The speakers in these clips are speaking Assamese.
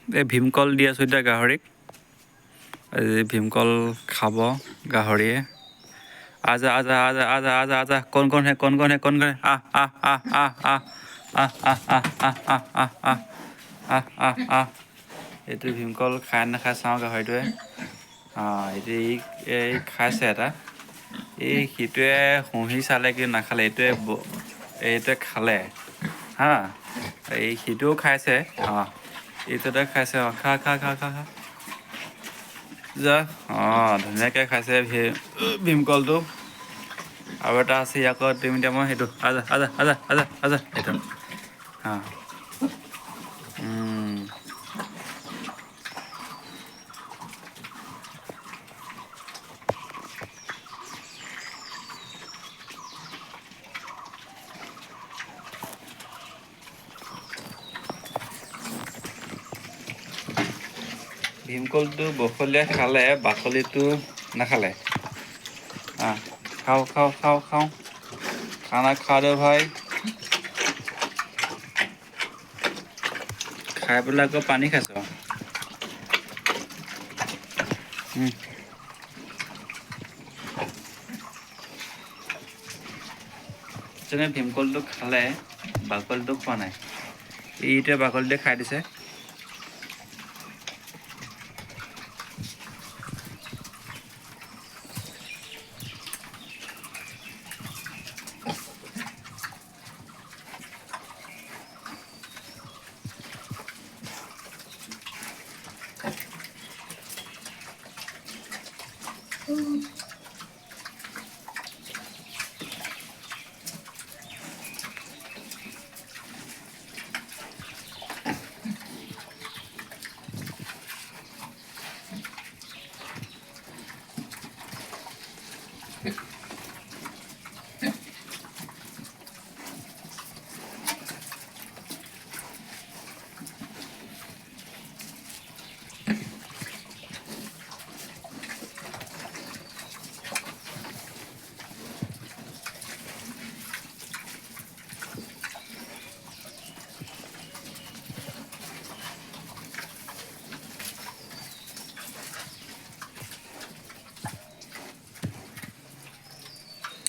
এই ভীমকল দি আছোঁ এতিয়া গাহৰিক। এই ভীমকল খাব গাহৰিয়ে। আজা আজা আজা আজা আজা আজা কণ হে আহ আহ আহ আহ আহ আহ আহ আহ আহ আহ আহ আহ আহ আহ আহ। এইটো ভীমকল খাই নাখাই চাওঁ গাহৰিটোৱে। এতিয়া এই খাইছে এটা। এই সিটোৱে শুহি চালে কিন্তু নাখালে, এইটোৱে খালে হা। এই সিটোও খাইছে এইটোতে খাইছে খা খা খা খা খা যা ধুনীয়াকৈ খাইছে ভীমকলটো। আৰু এটা আছে আকৌ মই সেইটো আজা আজা আজা আজা আজা সেইটো ভীমকলটো বখলীয়াই খালে, বাকলিটো নাখালে। খাওঁ খাওঁ খাওঁ খাওঁ খানা খা দে ভাই। খাই পেলাই আকৌ পানী খাইছোঁ। যেনে ভীমকলটো খালে, বাকলিটো খোৱা নাই। এইটোৱে বাকলিটো খাই দিছে।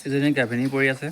এজনী গাভিনী পৰি আছে।